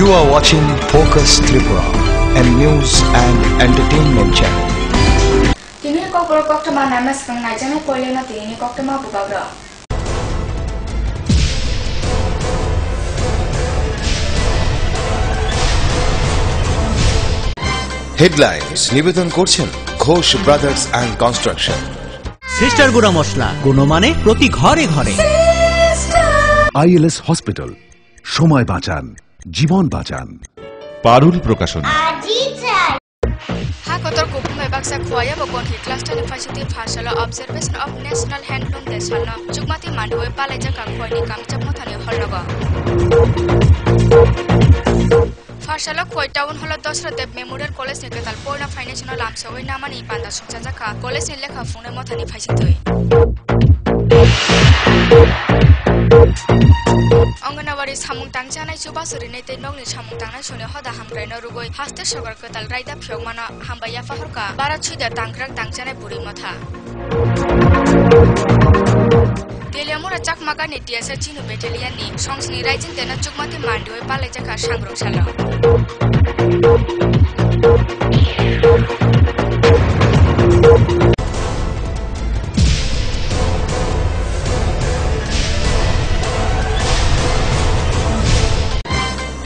You are watching Focus Tripura, a news and entertainment channel. Tini ko pro kok tama namas kang najame pole na tini kok tama bubagra. Headlines নিবেদন করছেন Ghosh brothers and construction. Sister গুঁড়া মশলা গুণমানে প্রতি ঘরে ঘরে। ILS hospital, সময় বাঁচান, জীবন বাঁচান। পারুল প্রকাশন। Hakotor kupumay bagsa kuaya bakon hi cluster ni facility phasala observation of national handloom desalna chukmati mandoi palai jaka khoini kamchap mothani holnaga phasala khoi town holo Dasra Dev Memorial College ni ketal porna financial lamsoi namani panda sungcha jaka college ni lekha phone mothani phaisitoi Anganawari samung tangjanai chubasuri nei tei nokni samung tangnai sone hoda hamgrai no rugoi haste sogar ketal raida phiyogmana hambaya fahorka bara chida tangkrak tangjanai buri motha Teliamura chakmaga ni tiasa chinu battalion ni songsni raijin tena chukmati mandoi palai jaka sangrong sala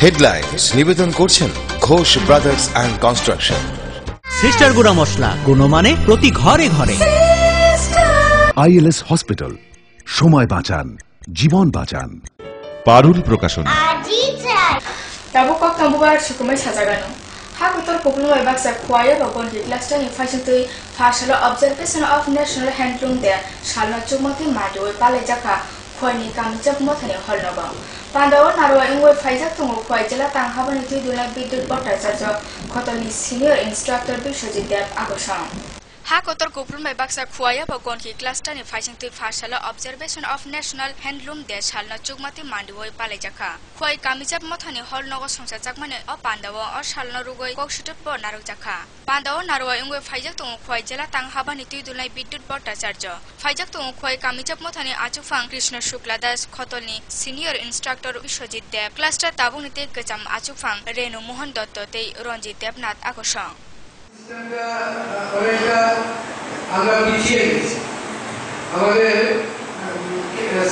headlines নিবেদন করছেন Ghosh brothers and construction. Sister গুঁড়া মশলা গুণমানে প্রতি ঘরে ঘরে। ILS hospital, সময় বাঁচান, জীবন বাঁচান। পারুল প্রকাশন। Tabu kok tambubar sukumai sajagano Hakotor kupumay bagsa kuaya bakon hi cluster ni facility phasala observation of national handloom there shalna chukmati mandoi palai jaka khoini kamchap mothani holnaga Pandawa narwa ingwe faijak tungo khoi jela tanghabani tudula bidut bhattacharya khotoni senior instructor Biswajit Dev agosam Hakotor kupumay bagsa kuaya bakon hi cluster ni facility phasala observation of national handloom there shalna chukmati mandoi palai jaka khoi kamchap mothani holnaga songsa jakmane o Pandawa o shalna rugoi koksutut po narok jaka Pandawa narwa ingwe faijak tungo khoi jela tanghabani tudula bidut bhattacharya faijak tungo khoi kamchap mothani achufang Krishna Shukla Das khotoni senior instructor Biswajit Dev cluster tabunite kecham achufang Renu Mohan Dotto tei Ranjit Devnath agosam আমরা পিছিয়ে গেছি আমাদের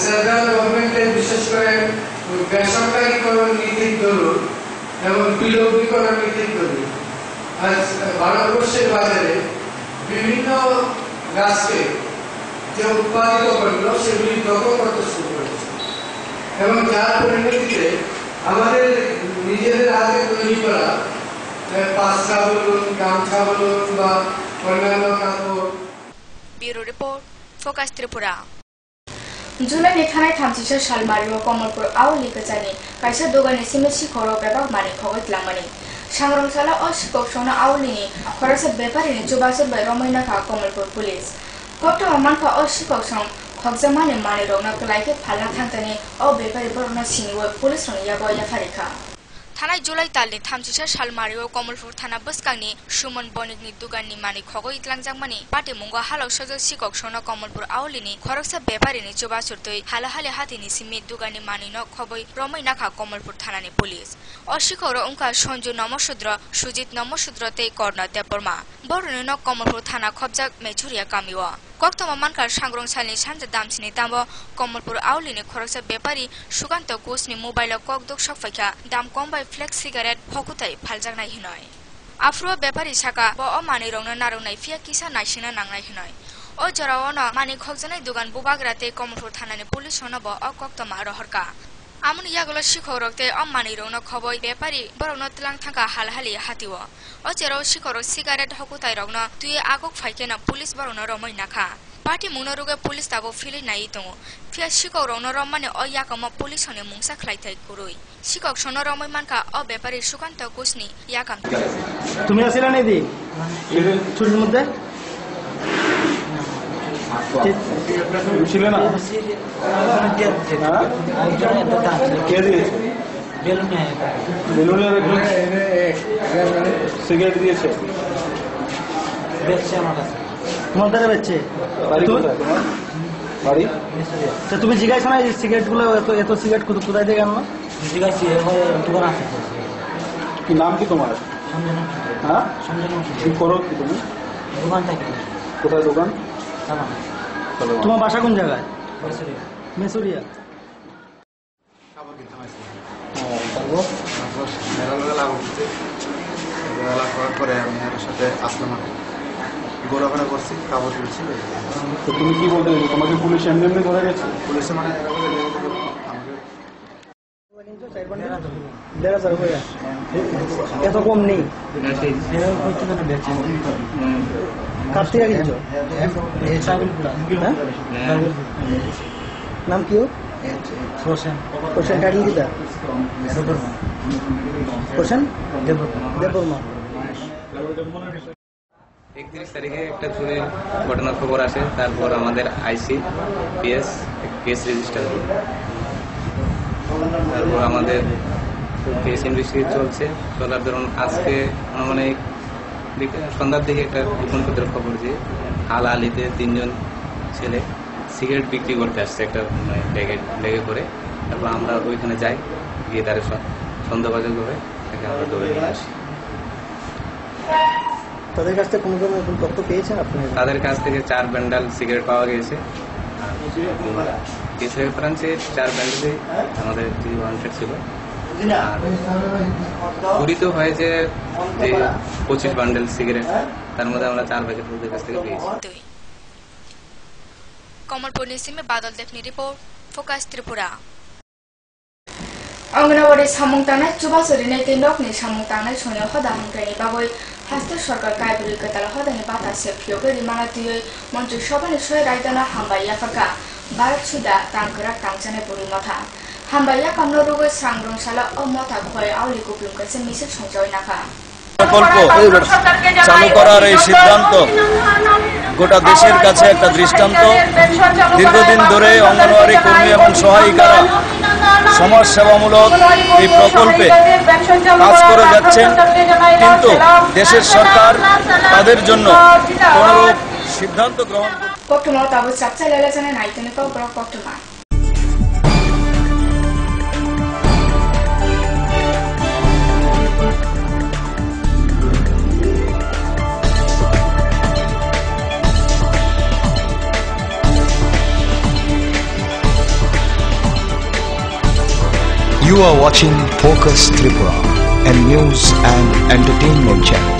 central গভর্নমেন্টের বিশেষ করে বেসরকারীকরণ নীতির দরুন এবং বিলগ্নীকরণ নীতির দরুন আজ ভারতবর্ষের বাজারে বিভিন্ন গাছকে যে উৎপাদিত করলো সেগুলি দখল করতে শুরু করেছে এবং যার পরিণতিতে আমাদের নিজেদের হাতে তৈরি করা পাঁচটা বলুন গামছা বলুন বা অন্যান্য কাপড় Bureau Report Focus Tripura Julai ni thanai thamchisa salmario Kamalpur auli kachani kaisa dogani simesi khoro bebak mani khogoi tlamani sangrong sala o sikok sona auli ni khorasa bepari ni chubasur bai romaina ka Kamalpur police kokta manka o sikok song khokjamani mani rogna klaike phalna thangtani o bepari borona singwo police rong yago yafarika Thanai Julai talni thamchisa salmario Kamalpur thana buskangni Suman Bonikni duganni mani khogo itlangjangmani pati mungo halok sojok sikok sona Kamalpur aulini khoroksa beparini chubasurdoi halahale hatini simi duganni mani no khoboi romai nakha Kamalpur thanani police o sikoro ungka Sonju Namosudra Sujit Namosudra tei Korna Deborma boroni no Kamalpur thana khobjak mechuria kamiwa Koktama mankar sangrong salni sanja damsini tambo Kamalpur aulini khoroksa bepari Sukanto Kusni mobile kokdok sokfaika dam kombai flex cigarette hokutai phaljaknai hinoi afro bepari saka bo o mani rongna narunai fia kisa naisina nangnai hinoi o joraona mani khokjanai dugan bubagrate Kamalpur thanani police hono bo o koktama rohorka amuni yagolo sikhorokte o mani rongna khoboi bepari borokno tlang thangka halhali hatiwo o jero sikhorok cigarette hokutai rogna tuye agok phaikena police borokno romoi nakha Party munoruge police tabo fili nai tongo fia sikok rongno romane o yakama police hone mungsa khlaitai kurui sikok sono romoi manka o bepari Sukanto Kusni yakam তুমি আসিলা নাই দি ছুটির মধ্যে ছিল না কে দিয়েছে বেলুনে cigarette দিয়েছে বেচছে আমার কাছে তোমার দ্বারা বেচছে বাড়ি তো তুমি জিজ্ঞাসা না সিগারেট গুলো এত সিগারেট কোথায় থেকে আনলো জিজ্ঞাসা দোকান আছে কি নাম কি তোমার? হ্যাঁ, কি করো কি তুমি? দোকান থেকে। কোথায় দোকান? তোমার বাসা কোন জায়গায়? মেসুরিয়া। পরে আমি এর সাথে আসলাম, ঘোরাফেরা করছি, কাপড় তুলছি। তো তুমি কি বলতে গেছো? তোমাকে পুলিশ এমনি এমনি ধরে গেছে? পুলিশে মানে এত কম নেই। কার থেকে কিনছো? নাম কি? হোসেন গাড়ি দিদা হোসেন দেববর্মা। 31 তারিখে একটা চুরির ঘটনার খবর আসে, তারপর আমাদের আইসি পিএস কেস রেজিস্টার হল। তারপর আমাদের কেস ইনভেস্টিগেট চলার ধরুন আজকে আনুমানিক সন্ধ্যার দিকে একটা গোপন সূত্রের খবর যে হাল আলিতে 3 জন ছেলে সিগারেট বিক্রি করতে আসছে একটা ব্যাগে করে। তারপর আমরা ওইখানে যাই, গিয়ে তাদের সন্দেহভাজন করে তাকে আমরা ধরে নিয়ে আসি। তাদের কাছ থেকে কোনো ধরনের তথ্য পেয়েছেন আপনি? তাদের কাছ থেকে 4 বান্ডাল সিগারেট পাওয়া গিয়েছে। কেস রেফারেন্সে 4 বান্ডালে আমাদের যে ওয়ারেন্টেড ছিল। আর চুরিতে হয়েছে যে 25 বান্ডেল সিগারেট, তার মধ্যে আমরা 4 প্যাকেট ওদের কাছ থেকে পেয়েছি। কমলপুর নিসিমে বাদল দেবনি রিপোর্ট, ফোকাস ত্রিপুরা। অঙ্গনবাড়ি সামুং টাংনাय চুবাসরি নেতিনকनि সামুং টাংनाय সনিয়াव হদামকানি বাবই হাস্তে সরকার কাইবুরি কতাল হদানি বাতা সেফিওকে রিমানাতিयै মন্ত্রী সভাनि সয় রায়দানা হামবাইয়া ফাকা ভারত সুদা তাंगरा तांगजानाय बुरि मथा हामबाइया कामनो रुगै सांग्रंसाला अमथा खय आउली कुप्लुम कासे मिसिल संजय नाखा প্রকল্প চালু করার এই সিদ্ধান্ত গোটা দেশের কাছে একটা দৃষ্টান্ত। দীর্ঘদিন ধরে অঙ্গনওয়াড়ি কর্মী এবং সহায়িকারা সমাজ সেবামূলক এই প্রকল্পে কাজ করে যাচ্ছেন, কিন্তু দেশের সরকার তাদের জন্য কোনো সিদ্ধান্ত গ্রহণ করছে। You are watching Focus Tripura, a news and entertainment channel.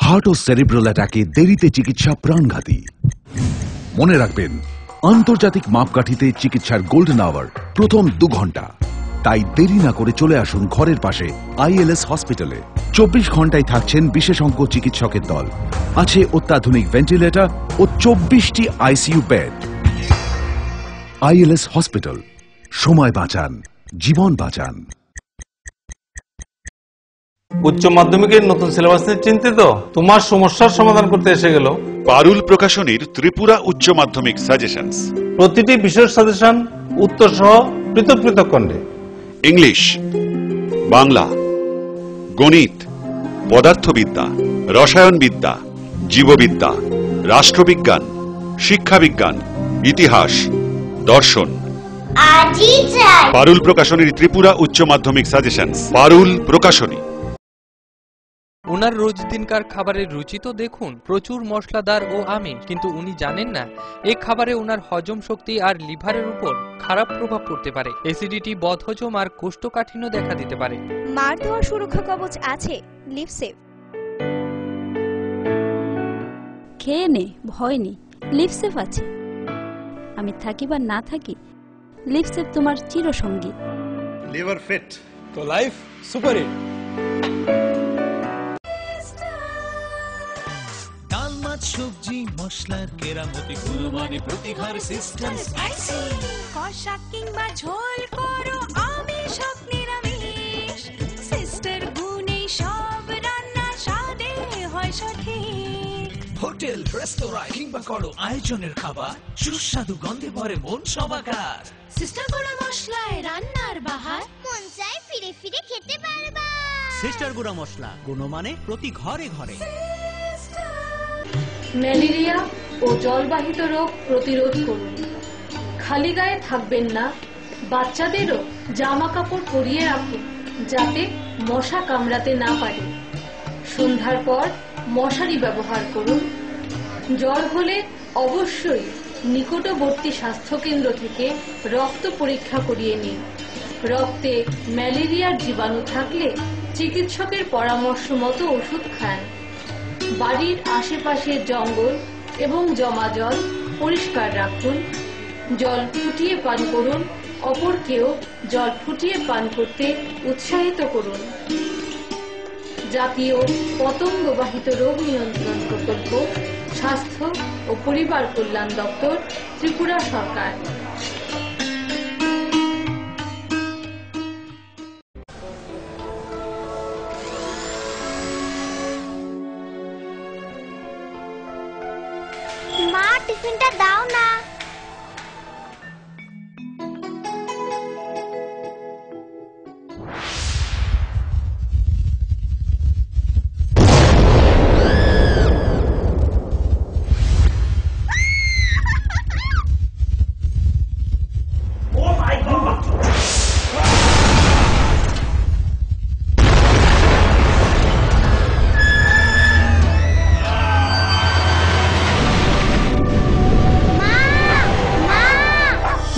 Heart ও সেরিব্রাল অ্যাটাকে দেরিতে চিকিৎসা প্রাণঘাতী। মনে রাখবেন, আন্তর্জাতিক মাপকাঠিতে চিকিৎসার গোল্ডেন আওয়ার প্রথম 2 ঘন্টা। তাই দেরি না করে চলে আসুন ঘরের পাশে ILS হসপিটালে। 24 ঘন্টায় থাকছেন বিশেষজ্ঞ চিকিৎসকের দল, আছে অত্যাধুনিক ভেন্টিলেটর ও 24টি ICU বেড। ILS হসপিটাল, সময় বাঁচান, জীবন বাঁচান। উচ্চ মাধ্যমিকের নতুন সিলেবাস নিয়ে চিন্তিত? তোমার সমস্যার সমাধান করতে এসে গেল পারুল প্রকাশনীর ত্রিপুরা উচ্চ মাধ্যমিক সাজেশনস। প্রতিটি বিষয়ের সাজেশন উত্তর সহ পৃথক পৃথক খণ্ডে। ইংলিশ, বাংলা, গণিত, পদার্থবিদ্যা, রসায়নবিদ্যা, জীববিদ্যা, রাষ্ট্রবিজ্ঞান, শিক্ষাবিজ্ঞান, ইতিহাস, দর্শন। পারুল প্রকাশনীর ত্রিপুরা উচ্চ মাধ্যমিক সাজেশনস। পারুল প্রকাশনী। ওনার রোজ দিনকার খাবারের রুচি তো দেখুন, প্রচুর মশলাদার ও আমিষ, কিন্তু উনি জানেন না এই খাবারে ওনার হজম শক্তি আর লিভারের উপর খারাপ প্রভাব পড়তে পারে। অ্যাসিডিটি, বদহজম আর কোষ্ঠকাঠিন্য দেখা দিতে পারে। মার দেওয়া সুরক্ষা কবচ আছে লিভসেভ। খেয়ে নে, ভয় নেই, লিভসেভ আছে। আমি থাকি বা না থাকি, লিভসেভ তোমার চিরসঙ্গী। লিভার ফিট তো লাইফ সুপার হিট। ডাল, মাছ, সবজি, মশলার কেরামতি, গুণমানে প্রতি ঘর সিস্টেম স্পাইসি। কষা কিংবা ঝোল করো আমিষ হোক নিরামিষ, সিস্টার গুণে সব রান্না স্বাদে হয় সঠিক। হোটেল, রেস্তোরাঁ কিংবা করো আয়োজনের খাবার, সুস্বাদু গন্ধে ভরে মন সবাকার। সিস্টার গুঁড়া মশলায় রান্নার বাহার, মন চাই ফিরে ফিরে খেতে পারবা। সিস্টার গুঁড়া মশলা, গুণমানে প্রতি ঘরে ঘরে। ম্যালেরিয়া ও জলবাহিত রোগ প্রতিরোধ করুন। খালি গায়ে থাকবেন না, বাচ্চাদেরও জামা কাপড় পরিয়ে রাখুন। যাতে মশা কামড়াতে না পারে। সন্ধ্যার পর মশারি ব্যবহার করুন। জ্বর হলে অবশ্যই নিকটবর্তী স্বাস্থ্যকেন্দ্র থেকে রক্ত পরীক্ষা করিয়ে নিন। রক্তে ম্যালেরিয়ার জীবাণু থাকলে চিকিৎসকের পরামর্শ মতো ওষুধ খান। বাড়ির আশেপাশের জঙ্গল এবং জমা জল পরিষ্কার রাখুন। জল ফুটিয়ে পান করুন। অপরকেও জল ফুটিয়ে পান করতে উৎসাহিত করুন। জাতীয় পতঙ্গবাহিত রোগ নিয়ন্ত্রণ প্রকল্প, স্বাস্থ্য ও পরিবার কল্যাণ দপ্তর, ত্রিপুরা সরকার। মা, টিফিনটা দাও না।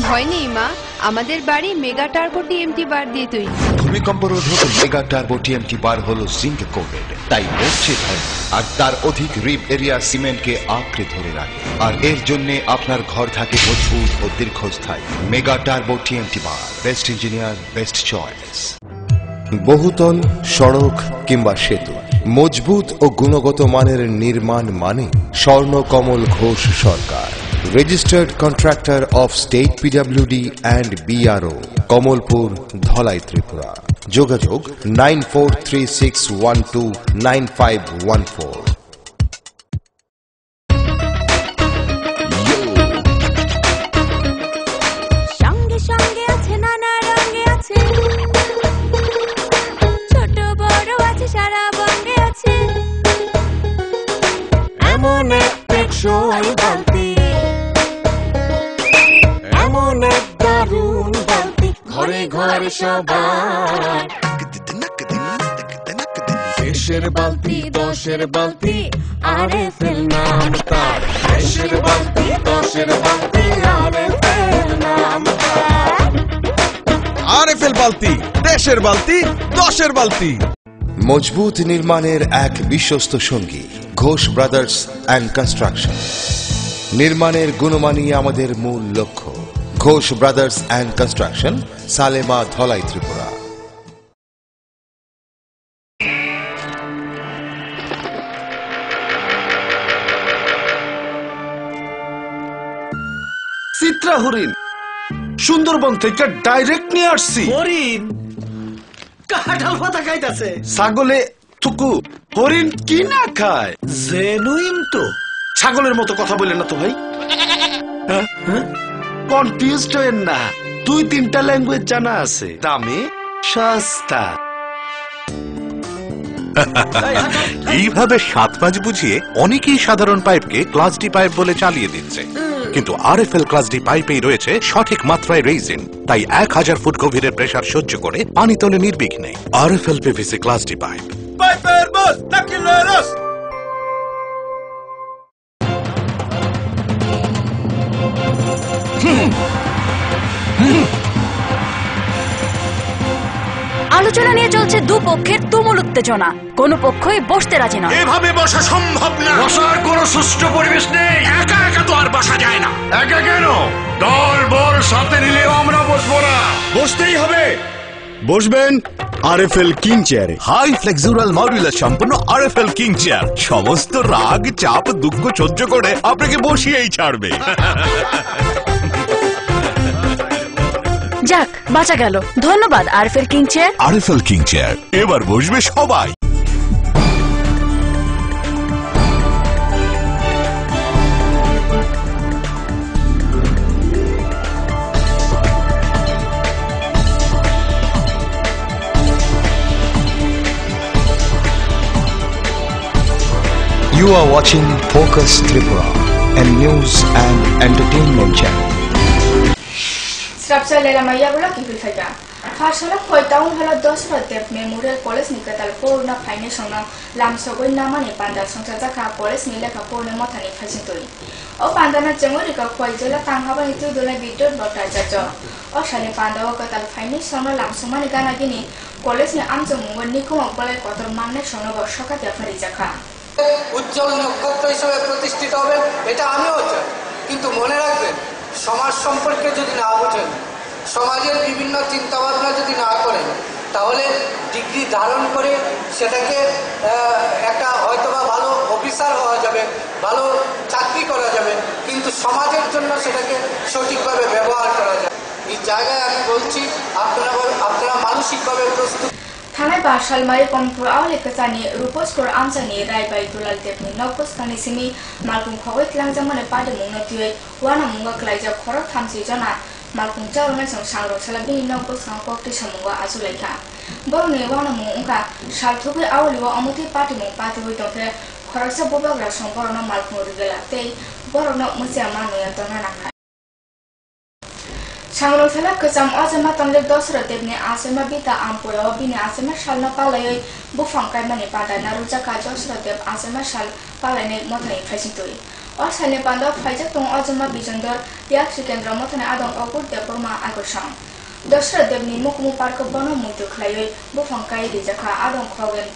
ভয় নেই মা, আমাদের বাড়ি মেগা টার্বো টিএমটি বার দিয়ে তৈরি। ভূমিকম্প রোধক মেগা টার্বো টিএমটি বার হলো জিঙ্ক কোটেড, তাই নড়ছে হয় আর তার অধিক রিব এরিয়া সিমেন্টকে আঁকড়ে ধরে রাখে, আর এর জন্য আপনার ঘর থাকে মজবুত ও দীর্ঘস্থায়ী। মেগা টার্বো টিএমটি বার, বেস্ট ইঞ্জিনিয়ার, বেস্ট চয়েস। বহুতল, সড়ক কিংবা সেতু, মজবুত ও গুণগত মানের নির্মাণ মানে Swarnakamal Ghosh Sarkar, registered contractor of state PWD and BRO, Kamalpur, Dhalai, Tripura. যোগাযোগ 9436129514। সঙ্গে সঙ্গে আছে, নানা রঙে আছে, ছোট বড় আছে, সারা বঙ্গে আছে। এমন এক টেকসই বালতি, এমন এক দারুণ বালতি, ঘরে ঘরে সবার। দেশের বালতি, দশের বালতি, আরএফএল নাম তার। দেশের বালতি, দশের বালতি, আরএফএল নাম তার। আরএফএল বালতি, দেশের বালতি, দশের বালতি। মজবুত নির্মাণের এক বিশ্বস্ত সঙ্গী, ঘোষ ব্রাদার্স অ্যান্ড কনস্ট্রাকশন। নির্মাণের গুণমানই আমাদের মূল লক্ষ্য। Ghosh brothers and construction, Salema, Dhalai, Tripura. Chitra হরিণ সুন্দরবন থেকে ডাইরেক্ট নিয়ে আসছি। হরিণ কাঁঠাল পাতা খাইতাছে। ছাগলে থুকু, হরিণ কি না খায়? জেনুইন তো। ছাগলের মতো কথা বললেন না তো ভাই। কনফিউজড হয়েন না, 2-3টা ল্যাঙ্গুয়েজ জানা আছে, দামে সস্তা। এইভাবে 7 মাস বুঝিয়ে অনেকেই সাধারণ পাইপকে ক্লাস ডি পাইপ বলে চালিয়ে দিচ্ছে, কিন্তু আরএফএল ক্লাস ডি পাইপেই রয়েছে সঠিক মাত্রায় রেইজিন, তাই 1000 ফুট গভীরের প্রেসার সহ্য করে পানি তোলে নির্বিঘ্নে। RFL PVC class D pipe. পাইপের বস তাকিলারস। আলোচনা নিয়ে চলছে দুপক্ষের তুমুল উত্তেজনা, কোন পক্ষই বসতে রাজি নয়। এভাবে বসা সম্ভব না, বসার কোনো সুষ্ঠু পরিবেশ নেই। একা একা তো আর বসা যায় না। একা কেন, দল বল সাথে নিলেও আমরা বসবো না, বসতেই হবে। বসবেন আরএফএল কিং চেয়ারে। হাই ফ্লেক্সুরাল মডুলার সম্পন্ন আরএফএল কিং চেয়ার সমস্ত রাগ, চাপ, দুঃখ সহ্য করে আপনাকে বসিয়েই ছাড়বে। যাক, বাঁচা গেল। ধন্যবাদ RFL king chair. RFL king chair, এবার বসবে সবাই। You are watching Focus Tripura, a news and entertainment channel. Strapsa lela maya bola kifil khaja. Fashala Koitaun Hala Dosra Dep Memorial College Nikatal Purna Foundation Lamsogoi Namani Panda Sonjaka College Nilaka Purna Motani Fasitoi. O Pandana Jamorica Koizela Tanghava into the Video Bota Jajo. O Shani Panda Okatal Foundation Lamsumani Ganagini College Amzamu when Nico Bole Kotor Manation of Shoka Jafarizaka. উজ্জ্বল নক্ষত্র হিসেবে প্রতিষ্ঠিত হবে এটা আমিও চাই কিন্তু মনে রাখবেন সমাজ সম্পর্কে যদি না বুঝেন সমাজের বিভিন্ন চিন্তা ভাবনা যদি না করেন তাহলে ডিগ্রি ধারণ করে সেটাকে একটা হয়তোবা ভালো অফিসার হওয়া যাবে ভালো চাকরি করা যাবে কিন্তু সমাজের জন্য সেটাকে সঠিকভাবে ব্যবহার করা যাবে এই জায়গায় আমি বলছি আপনারা মানসিকভাবে প্রস্তুত Tanai Bashal Mari Kompur Aule Kasani Rupos Kor Amsani Rai by Tulal Tepni Nokos Kanisimi Malkum Kowit Langzamane Padamu Notue Wana Munga Klaja Kora Tamsi Jana Malkum Jarona Sangro Salabi Nokos Sankokti Samunga Azuleka Borne Wana Munga Shaltubi Auliwa Amuti Patimu Patu Toke Korasa Bobagra Somborona Malkum Rigala Te Borona Musiamano Yatonana Sangro Sala Kasam Azama Tangle Dosra Debni Asema Bita Ampuya Bini Asema Shalna Palay Bufang Kaimani Panda Naruja Kajosra Deb Asema Shal Palane Motani Fasitui. Or Sane Panda Fajatung Azama Bijandor Yakshikendra Motani Adam Ogur Deborma Agoshan. Dosra Debni Mukumu Parko Bono Mutu Clay Bufang Kai Dijaka Adam Kogan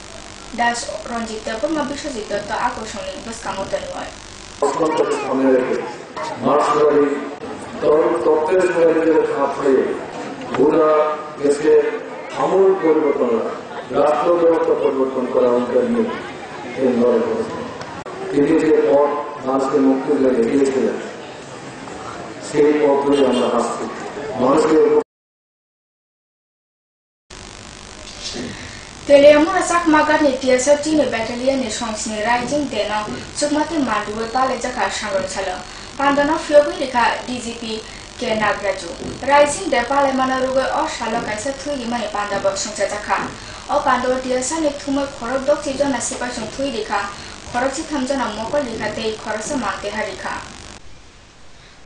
Das Ronjit Deborma Bishozito Agoshoni Buskamotanway. তত্ত্বের সঙ্গে নিজের খাপ খাইয়ে গোটা দেশে আমূল পরিবর্তন রাষ্ট্র ব্যবস্থা পরিবর্তন করা অঙ্কের নিয়ে তিনি যে পথ মানুষকে মুক্তির লেগে দিয়েছিলেন সেই পথ ধরে আমরা হাসছি মানুষকে Teleamura sak magani tiasa tini battalion ni songsni rising dena sukmati manduwe pale jaka sangron chala pandana fiobi lika DGP ke nagraju rising de pale manarugo o shalo kaisa thui mani panda bok songcha jaka o pando tiasa ni thumai khorok dok chi jona sipa song thui lika khorok chi thamjana mokol lika te khorasa mangte harika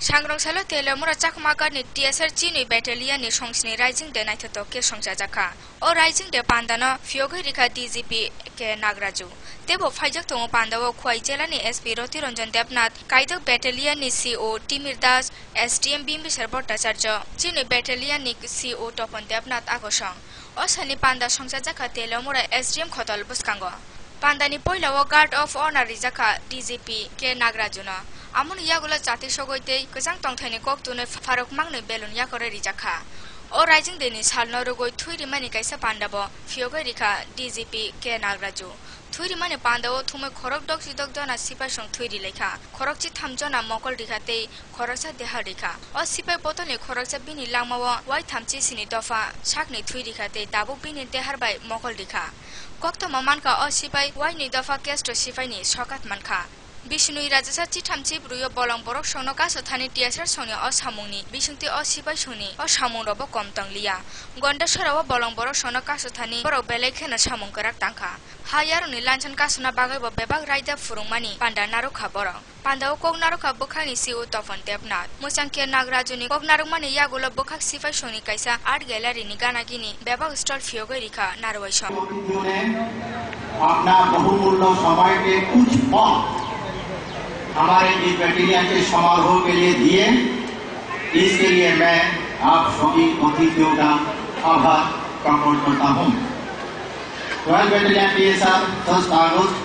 Sangrong Telemura Chakmaka ni TSR Chini Battalion ni Songsni Rising de Naito ke Songcha Jaka o Rising de Pandana Fiogo Rika DGP ke Nagraju Tebo Fajak Tongo Pandawo Khwai Jela ni SP Roti Ranjan Debnath Kaidok Battalion ni CO Timir Das SDM Bimbisar Bhattacharya Chini Battalion ni CO Topon Debnath Agosang o Sani Panda Songcha Jaka Telemura SDM Khotol Buskango Pandani Poilawo Guard of Honor Jaka DGP ke Nagrajuna Amun Yagula Chati Sogoite Kazang Tongthani Koktune Farok Magne Belun Yakore Rijaka O Rising Deni Salno Rogoi Thuiri Mani Kaisa Pandabo Fiogo Rika DGP ke Nagraju Thuiri Mani Pandao Thume Khorok Dok Sidok Dona Sipai Song Thuiri Lekha Khorok Chi Thamjona Mokol Rikate Khoroksa Deha Rika O Sipai Potone Khoroksa Bini Langmawa Wai Thamchi Sini Dofa Sakni Thuiri Rikate Dabu Bini Dehar Bai Mokol Rika Kokta Mamanka O Sipai Wai Ni Dofa Kesto Sipai Ni Sokat Manka Bishnui Rajasa Chithamchi Bruyo Bolong Borok Sono Kaso Thani TSR Sonia O Samungni Bishungti O Sipai Soni O Samung Robo Komtong Lia Gonda Sorawa Bolong Borok Sono Kaso Thani Borok Belekena Samung Kerak Tangka Hayaruni Lanchan Kasona Bagai Bo Bebak Raida Furungmani Panda Naruka Borok Panda O Kok Naruka Bukhani Siu Tofon Debnath Musangke Nagrajuni Kok Narumani Yagulo Bukhak Sipai Soni Kaisa Art Gallery ni Ganagini Bebak Stall Fiogo Rika Narwaiso अपना बहुमूल्य समय के कुछ पल हमारे इस battalion के समारोह के लिए दिए इसके लिए मैं आप सभी अतिथियों का आभार प्रकट करता हूँ रॉयल बैटेलियन TSR 1 अगस्त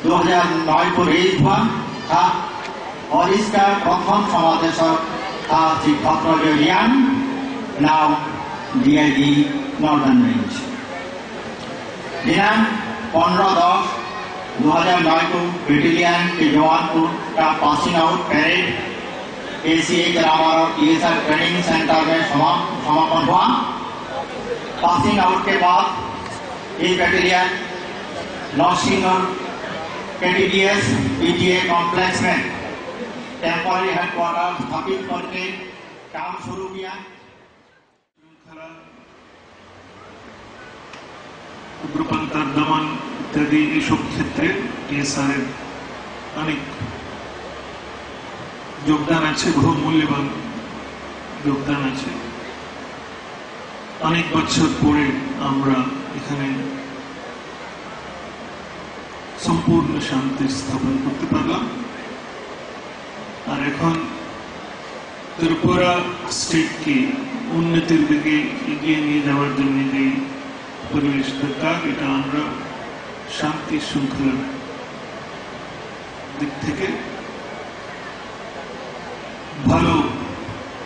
2009 को रेज हुआ था और इसका प्रथम समादेशक था Shri Bhattarian now DIG northern range दिनांक 15/10/2009 को बैटेलियन के जवान का पासिंग आउट परेड ACA ग्रामर और TSR ट्रेनिंग सेंटर में समापन हुआ पासिंग आउट के बाद ये बैटेलियन नौसिंग और KTDS PTA कॉम्प्लेक्स में टेम्पररी हेडक्वार्टर स्थापित करके काम शुरू किया উগ্রপন্থার দমন ইত্যাদি এইসব ক্ষেত্রে TSR এর অনেক যোগদান আছে বহু মূল্যবান যোগদান আছে অনেক বছর পরে আমরা এখানে সম্পূর্ণ শান্তি স্থাপন করতে পারলাম। আর এখন ত্রিপুরা স্টেটকে উন্নতির দিকে এগিয়ে নিয়ে যাওয়ার জন্য যে পরিবেশ দরকার, এটা আমরা শান্তি শৃঙ্খলার দিক থেকে ভালো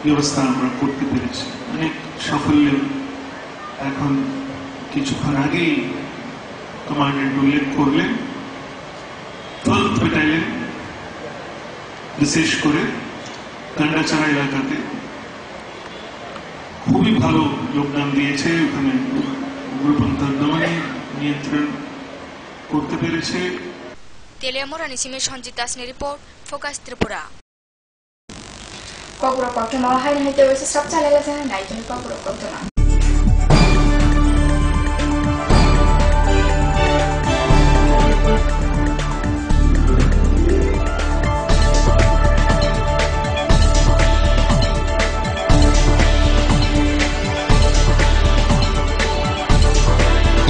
ব্যবস্থা আমরা করতে পেরেছি, অনেক সাফল্য। এখন কিছুক্ষণ আগেই কমান্ডেন্ট উল্লেখ করলেন 12th ব্যাটালিয়ন বিশেষ করে কান্ডাচারা এলাকাতে খুবই ভালো যোগদান দিয়েছে, ওখানে উগ্রপন্থার দমনে নিয়ন্ত্রণ করতে পেরেছে। তেলিয়ামোরা নিসিমে সঞ্জিত দাসনি রিপোর্ট, ফোকাস ত্রিপুরা। কপুরা কক্টে মহাই নাইতে ওইসে সব চালেলা জানা নাই তুমি কপুরা কক্টে না।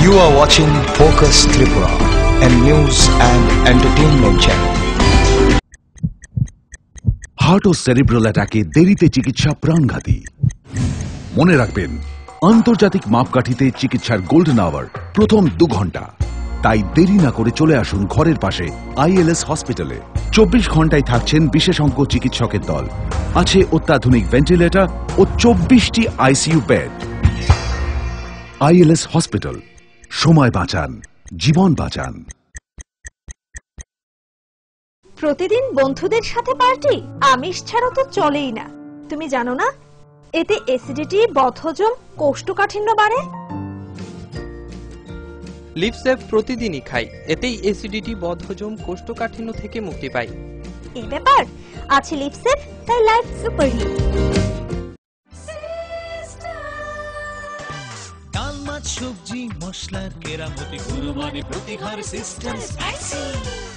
You are watching Focus Tripura, a news and entertainment channel. Heart ও সেরিব্রাল অ্যাটাকে দেরিতে চিকিৎসা প্রাণঘাতী। মনে রাখবেন, আন্তর্জাতিক মাপকাঠিতে চিকিৎসার গোল্ডেন আওয়ার প্রথম 2 ঘন্টা। তাই দেরি না করে চলে আসুন ঘরের পাশে ILS হসপিটালে। 24 ঘন্টায় থাকছেন বিশেষজ্ঞ চিকিৎসকের দল, আছে অত্যাধুনিক ভেন্টিলেটর ও 24টি ICU বেড। ILS হসপিটাল, সময় বাঁচান, জীবন বাঁচান। প্রতিদিন বন্ধুদের সাথে পার্টি আমিষ ছাড়া তো চলেই না। তুমি জানো না এতে অ্যাসিডিটি, বদহজম, কোষ্ঠকাঠিন্য বাড়ে। লিপসেভ প্রতিদিনই খাই, এতেই অ্যাসিডিটি, বদহজম, কোষ্ঠকাঠিন্য থেকে মুক্তি পাই। এই ব্যাপার আছে লিপসেভ, তাই লাইফ সুপার হিট। ডাল, মাছ, সবজি, মশলার কেরামতি গুণমানে প্রতি ঘর সিস্টেম স্পাইসি।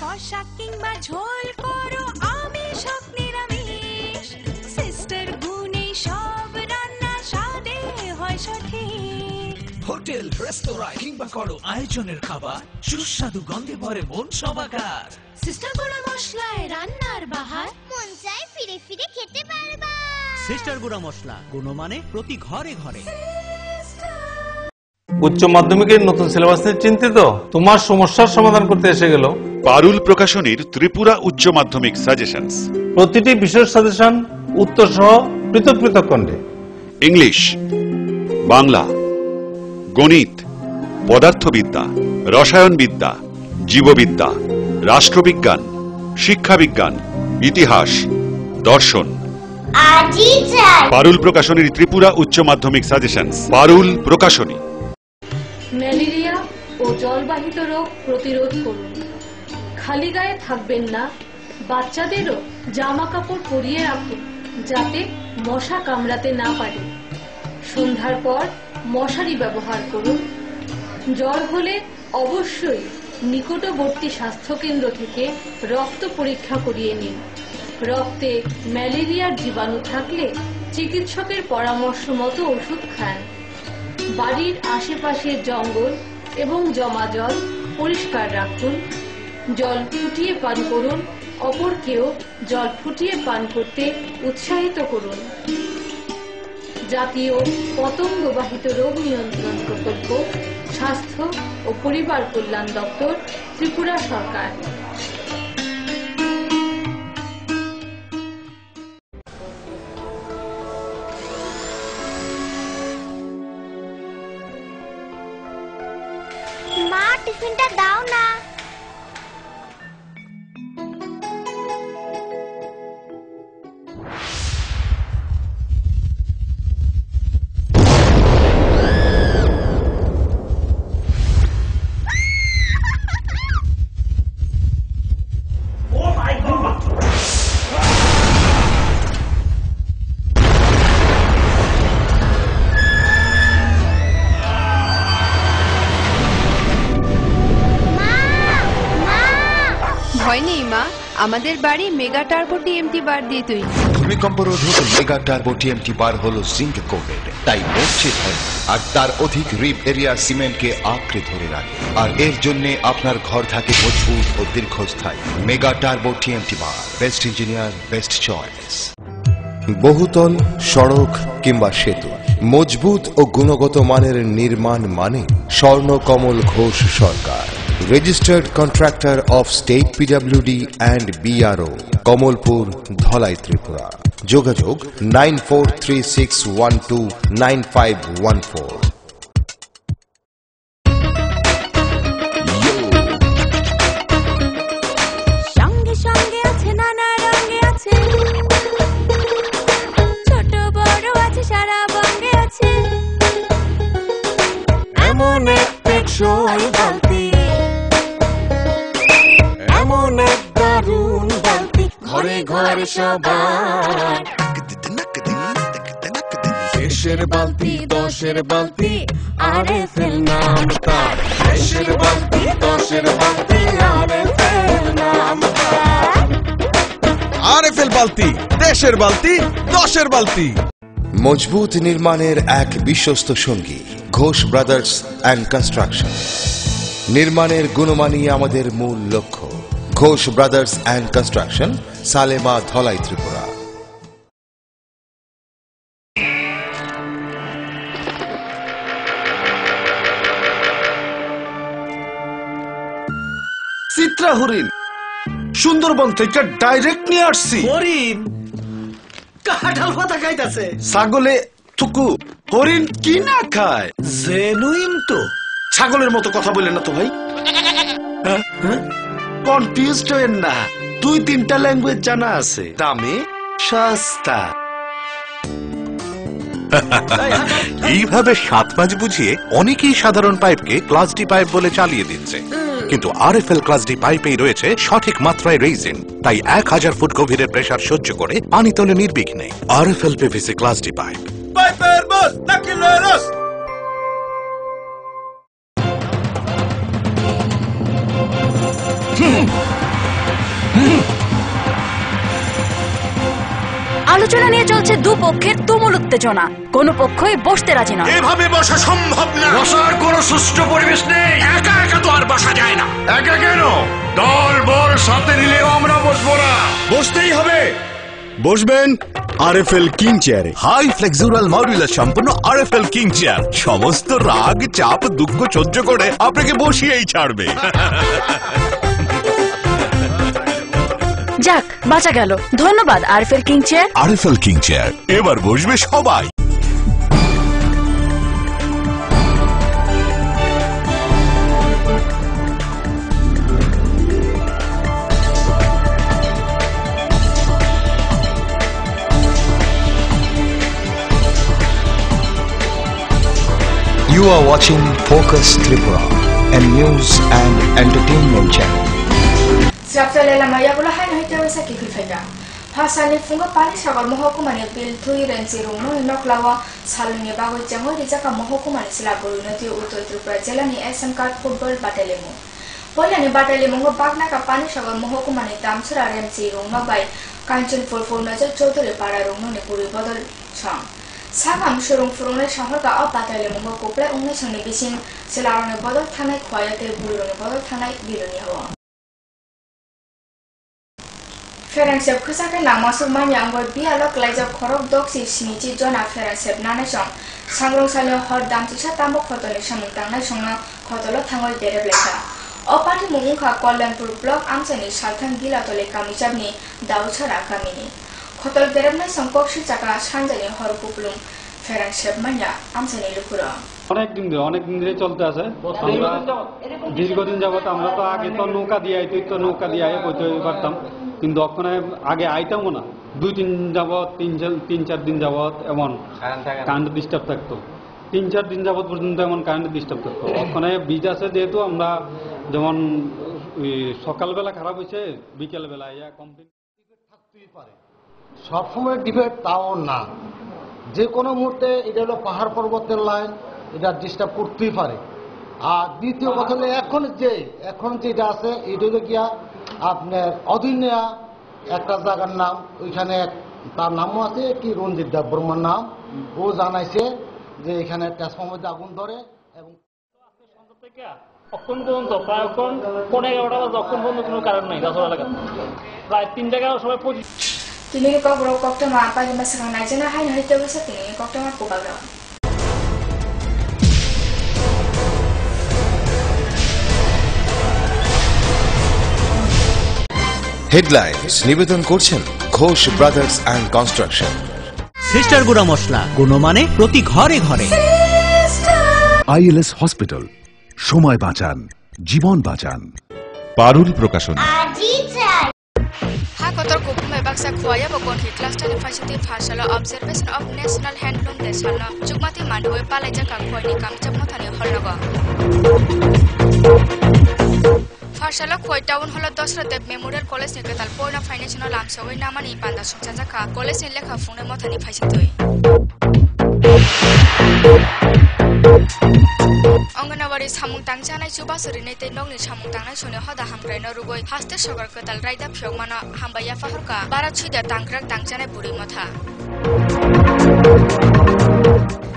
কষা কিংবা ঝোল করো আমিষ হোক নিরামিষ, সিস্টার গুণে সব রান্না স্বাদে হয় সঠিক। হোটেল, রেস্তোরাঁ কিংবা করো আয়োজনের খাবার, সুস্বাদু গন্ধে ভরে মন সবাকার। সিস্টার গুঁড়া মশলায় রান্নার বাহার, মন চাই ফিরে ফিরে খেতে পারবা। সিস্টার গুঁড়া মশলা, গুণমানে প্রতি ঘরে ঘরে। উচ্চ মাধ্যমিকের নতুন সিলেবাস নিয়ে চিন্তিত? তোমার সমস্যার সমাধান করতে এসে গেল পারুল প্রকাশনীর ত্রিপুরা উচ্চ মাধ্যমিক সাজেশনস। প্রতিটি বিশেষ সাজেশন উত্তর সহ পৃথক পৃথক খণ্ডে। ইংলিশ, বাংলা, গণিত, পদার্থবিদ্যা, রসায়নবিদ্যা, জীববিদ্যা, রাষ্ট্রবিজ্ঞান, শিক্ষাবিজ্ঞান, ইতিহাস, দর্শন। আজই চাই পারুল প্রকাশনীর ত্রিপুরা উচ্চ মাধ্যমিক সাজেশনস। পারুল প্রকাশনী। ম্যালেরিয়া ও জলবাহিত রোগ প্রতিরোধ করুন। খালি গায়ে থাকবেন না, বাচ্চাদেরও জামা কাপড় পরিয়ে রাখুন যাতে মশা কামড়াতে না পারে। সন্ধ্যার পর মশারি ব্যবহার করুন। জ্বর হলে অবশ্যই নিকটবর্তী স্বাস্থ্যকেন্দ্র থেকে রক্ত পরীক্ষা করিয়ে নিন। রক্তে ম্যালেরিয়ার জীবাণু থাকলে চিকিৎসকের পরামর্শ মতো ওষুধ খান। বাড়ির আশেপাশের জঙ্গল এবং জমা জল পরিষ্কার রাখুন। জল ফুটিয়ে পান করুন, অপরকেও জল ফুটিয়ে পান করতে উৎসাহিত করুন। জাতীয় পতঙ্গবাহিত রোগ নিয়ন্ত্রণ প্রকল্প, স্বাস্থ্য ও পরিবার কল্যাণ দপ্তর, ত্রিপুরা সরকার। মা টিফিনটা দাও না। ভয় নেই মা, আমাদের বাড়ি মেগা টার্বো TMT বার দিয়ে তৈরি। ভূমিকম্প রোধক মেগা টার্বো টিএমটি বার হলো জিঙ্ক কোটেড, তাই মরচে ধরে আর তার অধিক রিব এরিয়া সিমেন্টকে আঁকড়ে ধরে রাখে। আর এর জন্য আপনার ঘর থাকে মজবুত ও দীর্ঘস্থায়ী। মেগা টার্বো টিএমটি বার, বেস্ট ইঞ্জিনিয়ার, বেস্ট চয়েস। বহুতল, সড়ক কিংবা সেতু, মজবুত ও গুণগত মানের নির্মাণ মানে Swarnakamal Ghosh Sarkar, registered contractor of state PWD and BRO, Kamalpur, Dhalai, Tripura. যোগাযোগ 9436129514। সঙ্গে সঙ্গে আছে, নানা রঙে আছে, ছোট বড় আছে, সারা বঙ্গে আছে। এমন এক টেকসই বালতি, এমন এক দারুণ বালতি, ঘরে ঘরে সবার। দেশের বালতি, দশের বালতি, আরএফএল নাম তার। দেশের বালতি, দশের বালতি, আরএফএল নাম তার। আরএফএল বালতি, দেশের বালতি, দশের বালতি। মজবুত নির্মাণের এক বিশ্বস্ত সঙ্গী ঘোষ ব্রাদার্স অ্যান্ড কনস্ট্রাকশন। নির্মাণের গুণমানই আমাদের মূল লক্ষ্য। Ghosh brothers and construction, Salema, Dhalai, Tripura. Chitra হরিণ সুন্দরবন থেকে ডাইরেক্ট নিয়ে আসছি। হরিণ কাঁঠাল পাতা খাইতাছে। ছাগলে থুকু, হরিণ কি না খায়? জেনুইন তো। ছাগলের মতো কথা বলেন না তো ভাই। কনফিউজড হয়েন না, 2-3টা ল্যাঙ্গুয়েজ জানা আছে। দামে সস্তা। এইভাবে 7 মাস বুঝিয়ে অনেকেই সাধারণ পাইপকে ক্লাস ডি পাইপ বলে চালিয়ে দিচ্ছে, কিন্তু আরএফএল ক্লাস ডি পাইপেই রয়েছে সঠিক মাত্রায় রেইজিন, তাই 1000 ফুট গভীরের প্রেসার সহ্য করে পানি তোলে নির্বিঘ্নে। RFL PVC class D pipe. পাইপের বস নাকিলের রস। আলোচনা নিয়ে চলছে দুপক্ষের তুমুল উত্তেজনা, কোনো পক্ষই বসতে রাজি নয়। এভাবে বসা সম্ভব না। বসার কোনো সুষ্ঠু পরিবেশ নেই। একা একা তো আর বসা যায় না। একা কেন, দল বল সাথে নিলেও আমরা বসবো না। বসতেই হবে। বসবেন আরএফএল কিং চেয়ারে। হাই ফ্লেক্সুরাল মডুলার সম্পন্ন আরএফএল কিং চেয়ার সমস্ত রাগ, চাপ, দুঃখ সহ্য করে আপনাকে বসিয়েই ছাড়বে। যাক, বাঁচা গেল। ধন্যবাদ RFL king chair. RFL king chair, এবার বসবে সবাই। You are watching Focus Tripura, a news and entertainment channel. Siyapsalela mayagula hay nahitawa sa kikifega. Hasani funga pali sagar mohokumani bil thui rensi rungno inoklawa saluni bago jango dijaka mohokumani sila borunati Uttar Tripura jelani SM card football batalemu. Polani batalemu ngo bagna ka pani sagar mohokumani damsura rensi rungno bai Kanchan Fulful Najal Chaudhary para rungno ni puri bodol chang. Sagam surung furungne shahar ka ab batalemu ngo kopla ungne sangni bisin silarone bodol thanai khwayate burone bodol thanai bironi hawa. Feransep khusake namasuk mani angor bialok laijak khorok doksi sinichi jona feransep nane song sangrong sale hor dam chisa tambo khotole samungtang nai songna khotolo thangoi derebleka opati mungkha Kollanpur block amsani salthang gilatole kamisabni dauchara kamini khotol derebnai songpokshi chaka sanjani hor kuplum feransep manya amsani lukura অনেকদিন ধরে চলতে আছে। আমরা দীর্ঘদিন যাবত আমরা তো আগে তো নৌকা দিয়ে আইতে তো নৌকা দিয়ে আই বইতে পারতাম, কিন্তু ওখানে আগে আইতামও না। 2-3 যাবত 3-4 দিন যাবত এমন কারেন্ট ডিস্টার্ব থাকতো। 3-4 দিন যাবত পর্যন্ত এমন কারেন্ট ডিস্টার্ব থাকতো। ওখানে বীজ আছে যেহেতু আমরা যেমন সকালবেলা খারাপ হয়েছে বিকেলবেলা কমপ্লিট থাকতেই পারে। সবসময় ডিবেট তাও না, যে কোনো মুহূর্তে এটা হলো পাহাড় পর্বতের লাইন, এটা ডিস্টার্ব করতেই পারে। আর দ্বিতীয় কথা হলো এখন যেটা আছে এটা হলো গিয়া আপনার অধীনিয়া একটা জায়গার নাম, ওইখানে তার নামও আছে কি রঞ্জিত দেববর্মার নাম। ও জানাইছে যে এখানে ট্রান্সফরমারে আগুন ধরে এবং অক্ষণ পর্যন্ত প্রায় অক্ষণ 11:15 বাজে অক্ষণ পর্যন্ত কোনো কারণ নাই গাছড়া এলাকা প্রায় 3 জায়গায় সবাই পৌঁছে তিনি কবরক কক্টমা পানি মাসখাং নাইজনা হাই হইতে বসে তিনি কক্টমা পোবাগ্রা হেডলাইন্স নিবেদন করছেন Ghosh brothers and construction. Sister গুঁড়া মশলা গুণমানে প্রতি ঘরে ঘরে। আইএলএস হসপিটাল, সময় বাঁচান, জীবন বাঁচান। পারুল প্রকাশন। Hakotor Kupme Baksa Kwaya Bokonhi Cluster Facility Farsala Observation of National Handloom Desana Chukmati Mandue Palaja Kakwani Kamchap Mothani Hologa Farsala Kwai Town Holo Dosra Dev Memorial College Niketal Poina Financial Lamsawi Namani Panda Sumchaka College in Leka Fune Mothani Facility Anganawari Samung Tangchana Chubasuri Nate Nongni Samung Tangna Suni Hoda Hamgray Norugoi Haste Sugar Ketal Raida Pyogmana Hambaya Faharka Barachida Tangrak Tangchana Buri Motha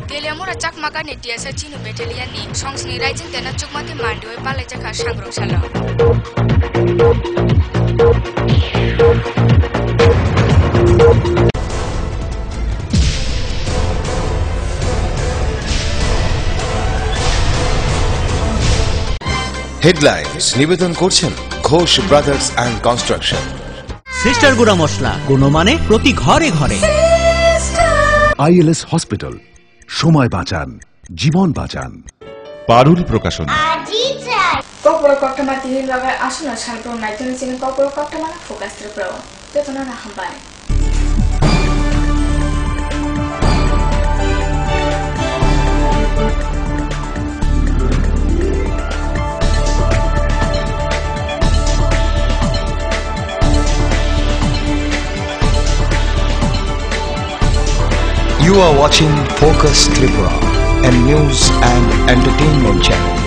Geliamura Chakmaka Nitia Sachini Battalion ni Songs ni Rising Tena Chukmati Mandue Palajaka Shangrong Sala headlines নিবেদন করছেন Ghosh brothers and construction. Sister গুঁড়া মশলা গুণমানে প্রতি ঘরে ঘরে। ILS hospital, সময় বাঁচান, জীবন বাঁচান। পারুল প্রকাশন। Kokoro Koktama Tini Laga Asuna Shalpro Nighton in Kokoro Koktama Focus Tripro. Tetona Hambai. You are watching Focus Tripura, a news and entertainment channel.